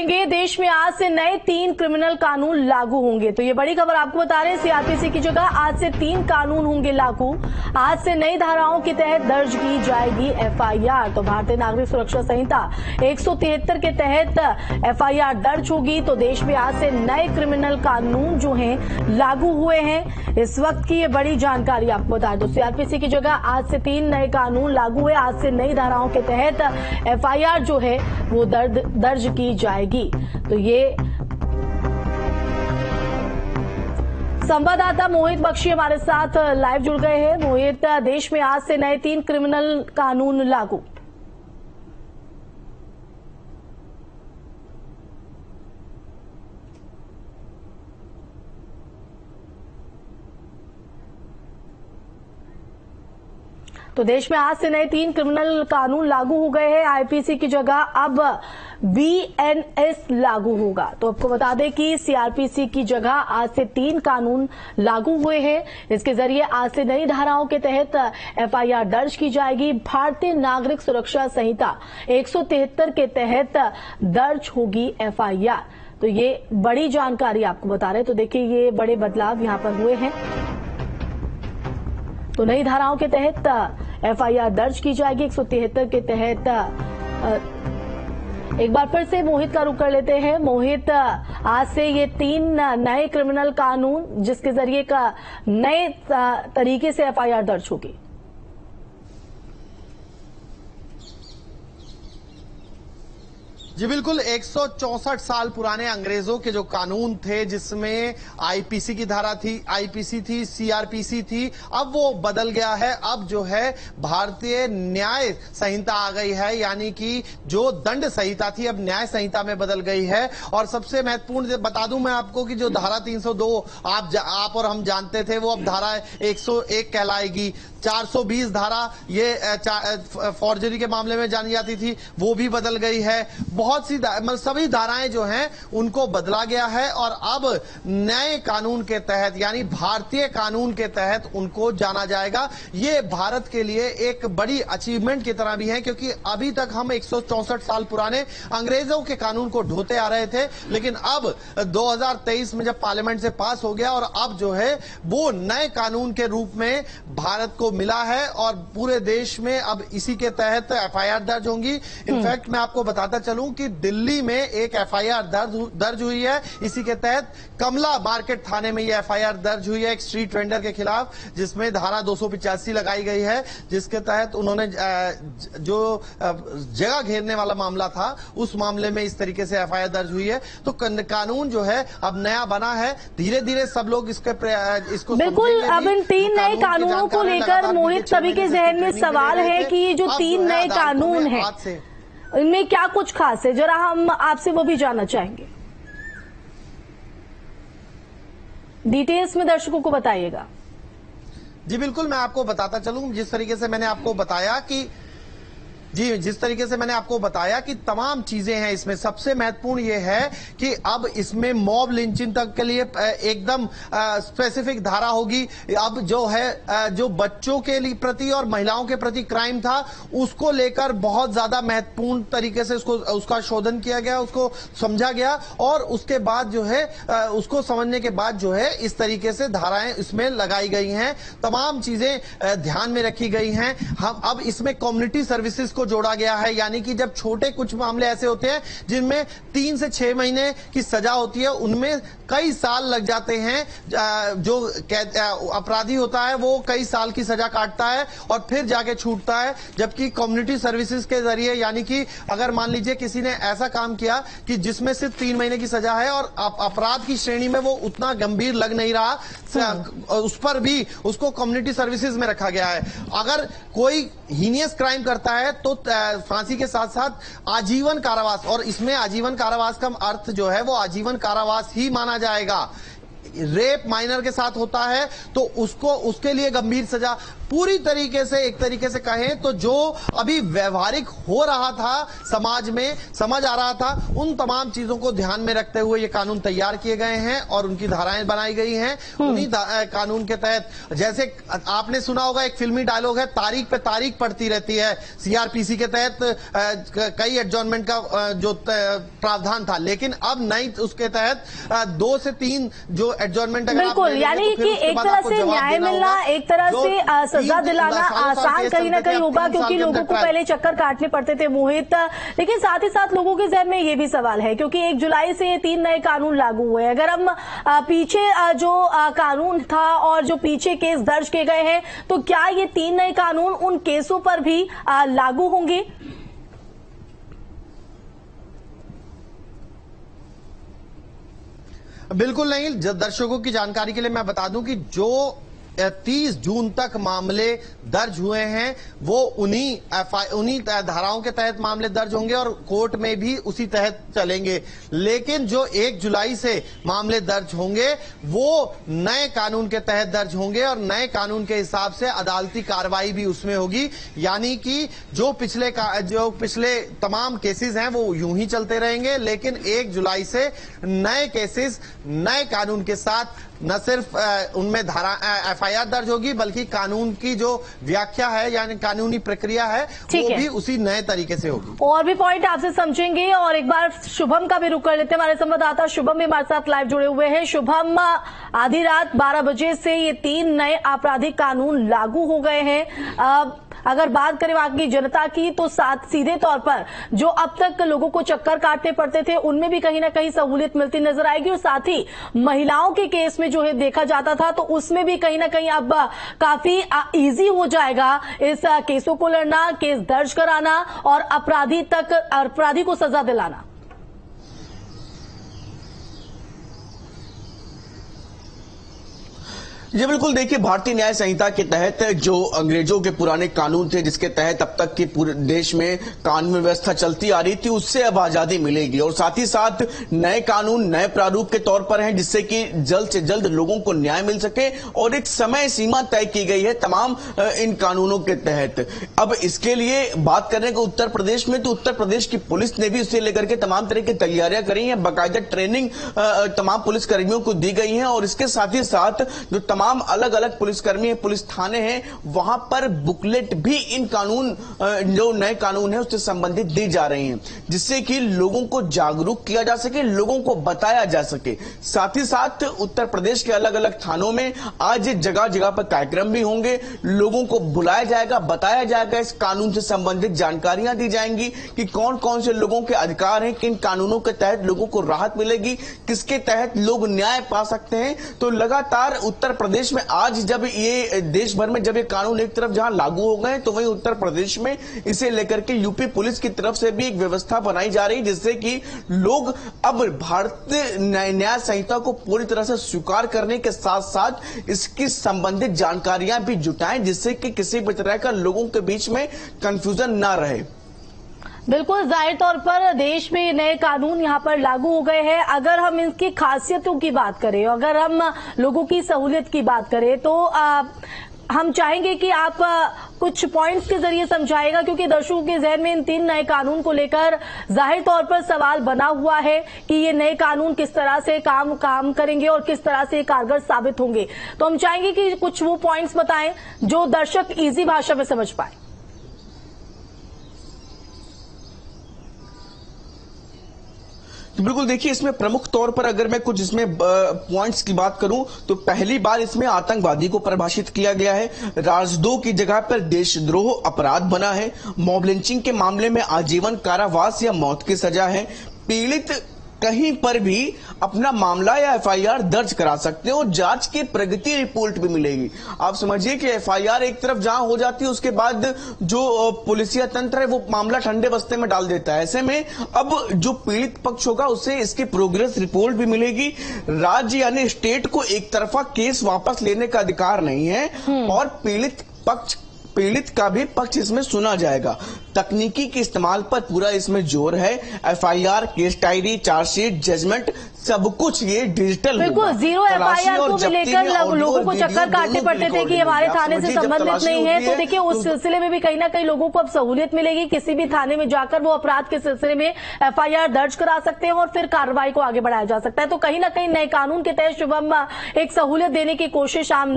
जानेंगे, देश में आज से नए 3 क्रिमिनल कानून लागू होंगे। तो ये बड़ी खबर आपको बता रहे हैं, सीआरपीसी की जगह आज से 3 कानून होंगे लागू। आज से नई धाराओं के तहत दर्ज की जाएगी एफआईआर। तो भारतीय नागरिक सुरक्षा संहिता 173 के तहत एफआईआर दर्ज होगी। तो देश में आज से नए क्रिमिनल कानून जो हैं लागू हुए हैं। इस वक्त की ये बड़ी जानकारी आपको बता दें। तो सीआरपीसी की जगह आज से 3 नए कानून लागू है। आज से नई धाराओं के तहत एफआईआर जो है वो दर्ज की जाएगी। तो ये संवाददाता मोहित बख्शी हमारे साथ लाइव जुड़ गए हैं। मोहित, देश में आज से नए 3 क्रिमिनल कानून लागू। तो देश में आज से नए 3 क्रिमिनल कानून लागू हो गए हैं। आईपीसी की जगह अब बीएनएस लागू होगा। तो आपको बता दें कि सीआरपीसी की जगह आज से 3 कानून लागू हुए हैं। इसके जरिए आज से नई धाराओं के तहत एफआईआर दर्ज की जाएगी। भारतीय नागरिक सुरक्षा संहिता 173 के तहत दर्ज होगी एफआईआर। तो ये बड़ी जानकारी आपको बता रहे हैं। तो देखिए, ये बड़े बदलाव यहां पर हुए हैं। तो नई धाराओं के तहत एफआईआर दर्ज की जाएगी 173 के तहत। एक बार फिर से मोहित का रुख कर लेते हैं। मोहित, आज से ये 3 नए क्रिमिनल कानून जिसके जरिए का नए तरीके से एफआईआर दर्ज होगी। जी बिल्कुल, 164 साल पुराने अंग्रेजों के जो कानून थे, जिसमें आईपीसी की धारा थी, आईपीसी थी, सीआरपीसी थी, अब वो बदल गया है। अब जो है भारतीय न्याय संहिता आ गई है, यानी कि जो दंड संहिता थी अब न्याय संहिता में बदल गई है। और सबसे महत्वपूर्ण बता दूं मैं आपको कि जो धारा 302 आप और हम जानते थे, वो अब धारा 101 कहलाएगी। 420 धारा ये फॉर्जरी के मामले में जानी जाती थी, वो भी बदल गई है। बहुत सी मतलब सभी धाराएं जो हैं उनको बदला गया है और अब नए कानून के तहत, यानी भारतीय कानून के तहत उनको जाना जाएगा। ये भारत के लिए एक बड़ी अचीवमेंट की तरह भी है, क्योंकि अभी तक हम 164 साल पुराने अंग्रेजों के कानून को ढोते आ रहे थे, लेकिन अब 2023 में जब पार्लियामेंट से पास हो गया और अब जो है वो नए कानून के रूप में भारत को मिला है और पूरे देश में अब इसी के तहत एफआईआर दर्ज होंगी। इनफैक्ट मैं आपको बताता चलूं कि दिल्ली में एक एफआईआर दर्ज हुई है। इसी के तहत कमला मार्केट थाने में यह एफआईआर दर्ज हुई है एक स्ट्रीट वेंडर के खिलाफ, जिसमें धारा 285 लगाई गई है, जिसके तहत उन्होंने जो जगह घेरने वाला मामला था उस मामले में इस तरीके से एफआईआर दर्ज हुई है। तो कानून जो है अब नया बना है। धीरे धीरे सब लोग इसको बिल्कुल। अब इन 3 नए कानूनों को लेकर मोहित, सभी के जहन में सवाल है कि ये जो 3 नए कानून हैं इनमें क्या कुछ खास है, जरा हम आपसे वो भी जानना चाहेंगे। डिटेल्स में दर्शकों को बताइएगा। जी बिल्कुल, मैं आपको बताता चलूं जिस तरीके से मैंने आपको बताया कि तमाम चीजें हैं इसमें। सबसे महत्वपूर्ण ये है कि अब इसमें मॉब लिंचिंग तक के लिए एकदम स्पेसिफिक धारा होगी। अब जो है जो बच्चों के लिए प्रति और महिलाओं के प्रति क्राइम था, उसको लेकर बहुत ज्यादा महत्वपूर्ण तरीके से उसका शोधन किया गया, उसको समझा गया और उसके बाद जो है उसको समझने के बाद जो है इस तरीके से धाराएं इसमें लगाई गई हैं। तमाम चीजें ध्यान में रखी गई हैं। हम अब इसमें कम्युनिटी सर्विसेज को जोड़ा गया है, यानी कि जब छोटे कुछ मामले ऐसे होते हैं जिनमें 3 से 6 महीने की सजा होती है, उनमें कई साल लग जाते हैं। जो अपराधी होता है वो कई साल की सजा काटता है और फिर जाके छूटता है, जबकि कम्युनिटी सर्विसेज के जरिए, यानी कि अगर मान लीजिए किसी ने ऐसा काम किया कि जिसमें सिर्फ 3 महीने की सजा है और अपराध की श्रेणी में वो उतना गंभीर लग नहीं रहा, उस पर भी उसको कम्युनिटी सर्विसेज में रखा गया है। अगर कोई हीनियस क्राइम करता है तो फांसी के साथ साथ आजीवन कारावास, और इसमें आजीवन कारावास का अर्थ जो है वो आजीवन कारावास ही माना जाएगा। रेप माइनर के साथ होता है तो उसके लिए गंभीर सजा, पूरी तरीके से, एक तरीके से कहें तो जो अभी व्यवहारिक हो रहा था समाज में, समझ आ रहा था, उन तमाम चीजों को ध्यान में रखते हुए ये कानून तैयार किए गए हैं और उनकी धाराएं बनाई गई हैं। उन्हीं कानून के तहत, जैसे आपने सुना होगा एक फिल्मी डायलॉग है, तारीख पे तारीख पड़ती रहती है। सीआरपीसी के तहत कई एडजॉर्नमेंट का जो प्रावधान था, लेकिन अब नई उसके तहत 2 से 3 जो एडजॉर्नमेंट, बिल्कुल, यानी कि एक तरह से न्याय मिलना, एक तरह से सजा दिलाना आसान कहीं ना कहीं होगा, क्योंकि लोगों को पहले चक्कर काटने पड़ते थे मोहित। लेकिन साथ ही साथ लोगों के जहन में ये भी सवाल है, क्योंकि 1 जुलाई से ये 3 नए कानून लागू हुए। अगर हम पीछे जो कानून था और जो पीछे केस दर्ज किए गए हैं, तो क्या ये 3 नए कानून उन केसों पर भी लागू होंगे? बिल्कुल नहीं। दर्शकों की जानकारी के लिए मैं बता दूं कि जो 30 जून तक मामले दर्ज हुए हैं वो उन्हीं धाराओं के तहत मामले दर्ज होंगे और कोर्ट में भी उसी तहत चलेंगे। लेकिन जो 1 जुलाई से मामले दर्ज होंगे वो नए कानून के तहत दर्ज होंगे और नए कानून के हिसाब से अदालती कार्रवाई भी उसमें होगी। यानी कि जो पिछले तमाम केसेस हैं वो यूं ही चलते रहेंगे, लेकिन 1 जुलाई से नए केसेस नए कानून के साथ न सिर्फ उनमें एफआईआर दर्ज होगी, बल्कि कानून की जो व्याख्या है यानी कानूनी प्रक्रिया है वो भी उसी नए तरीके से होगी। और भी पॉइंट आपसे समझेंगे और एक बार शुभम का भी रुख कर लेते हैं। हमारे संवाददाता शुभम भी हमारे साथ लाइव जुड़े हुए हैं। शुभम, आधी रात 12 बजे से ये 3 नए आपराधिक कानून लागू हो गए हैं। अगर बात करें वहां की जनता की, तो सीधे तौर पर जो अब तक लोगों को चक्कर काटने पड़ते थे उनमें भी कहीं ना कहीं सहूलियत मिलती नजर आएगी, और साथ ही महिलाओं के केस में जो है देखा जाता था तो उसमें भी कहीं ना कहीं अब काफी इजी हो जाएगा इस केसों को लड़ना, केस दर्ज कराना और अपराधी को सजा दिलाना। जी बिल्कुल, देखिए भारतीय न्याय संहिता के तहत जो अंग्रेजों के पुराने कानून थे जिसके तहत अब तक के पूरे देश में कानून व्यवस्था चलती आ रही थी, उससे अब आजादी मिलेगी और साथ ही साथ नए कानून नए प्रारूप के तौर पर हैं जिससे कि जल्द से जल्द लोगों को न्याय मिल सके और एक समय सीमा तय की गई है तमाम इन कानूनों के तहत। अब इसके लिए बात करें कि उत्तर प्रदेश में, तो उत्तर प्रदेश की पुलिस ने भी इसे लेकर के तमाम तरह की तैयारियां करी हैं, बाकायदा ट्रेनिंग तमाम पुलिसकर्मियों को दी गई है और इसके साथ ही साथ जो तमाम अलग अलग पुलिसकर्मी हैं, पुलिस थाने हैं, वहां पर बुकलेट भी इन कानून जो नए कानून है उससे संबंधित दी जा रही हैं, जिससे कि लोगों को जागरूक किया जा सके, लोगों को बताया जा सके। साथ ही साथ उत्तर प्रदेश के अलग अलग थानों में आज जगह जगह पर कार्यक्रम भी होंगे, लोगों को बुलाया जाएगा, बताया जाएगा, इस कानून से संबंधित जानकारियां दी जाएंगी कि कौन कौन से लोगों के अधिकार हैं, किन कानूनों के तहत लोगों को राहत मिलेगी, किसके तहत लोग न्याय पा सकते हैं। तो लगातार उत्तर प्रदेश में आज जब ये देश भर में जब ये कानून एक तरफ जहां लागू हो गए, तो वहीं उत्तर प्रदेश में इसे लेकर के यूपी पुलिस की तरफ से भी एक व्यवस्था बनाई जा रही, जिससे कि लोग अब भारतीय न्याय संहिता को पूरी तरह से स्वीकार करने के साथ साथ इसकी संबंधित जानकारियां भी जुटाएं, जिससे कि किसी भी तरह का लोगों के बीच में कंफ्यूजन ना रहे। बिल्कुल, जाहिर तौर पर देश में नए कानून यहाँ पर लागू हो गए हैं। अगर हम इनकी खासियतों की बात करें, अगर हम लोगों की सहूलियत की बात करें, तो हम चाहेंगे कि आप कुछ पॉइंट्स के जरिए समझाएगा, क्योंकि दर्शकों के जहन में इन 3 नए कानून को लेकर जाहिर तौर पर सवाल बना हुआ है कि ये नए कानून किस तरह से काम करेंगे और किस तरह से कारगर साबित होंगे। तो हम चाहेंगे कि कुछ वो पॉइंट्स बताएं जो दर्शक इजी भाषा में समझ पाए। तो बिल्कुल देखिए, इसमें प्रमुख तौर पर अगर मैं कुछ इसमें पॉइंट्स की बात करूं, तो पहली बार इसमें आतंकवादी को परिभाषित किया गया है, राजद्रोह की जगह पर देशद्रोह अपराध बना है, मॉब लिंचिंग के मामले में आजीवन कारावास या मौत की सजा है, पीड़ित कहीं पर भी अपना मामला या एफआईआर दर्ज करा सकते हैं और जांच की प्रगति रिपोर्ट भी मिलेगी। आप समझिए कि एफआईआर एक तरफ जहां हो जाती है, उसके बाद जो पुलिसिया तंत्र है वो मामला ठंडे बस्ते में डाल देता है। ऐसे में अब जो पीड़ित पक्ष होगा उससे इसकी प्रोग्रेस रिपोर्ट भी मिलेगी। राज्य यानी स्टेट को एक तरफा केस वापस लेने का अधिकार नहीं है और पीड़ित पक्ष पीड़ित का भी पक्ष इसमें सुना जाएगा। तकनीकी के इस्तेमाल पर पूरा इसमें जोर है। FIR, case diary, chargesheet, judgment सब कुछ ये डिजिटल बिल्कुल जीरो एफआईआर को भी लेकर लोगों को चक्कर काटने पड़ते थे कि हमारे थाने से संबंधित नहीं है। तो देखिए उस सिलसिले में भी कहीं ना कहीं लोगों को अब सहूलियत मिलेगी। किसी भी थाने में जाकर वो अपराध के सिलसिले में एफआईआर दर्ज करा सकते हैं और फिर कार्रवाई को आगे बढ़ाया जा सकता है। तो कहीं ना कहीं नए कानून के तहत शुभम एक सहूलियत देने की कोशिश आम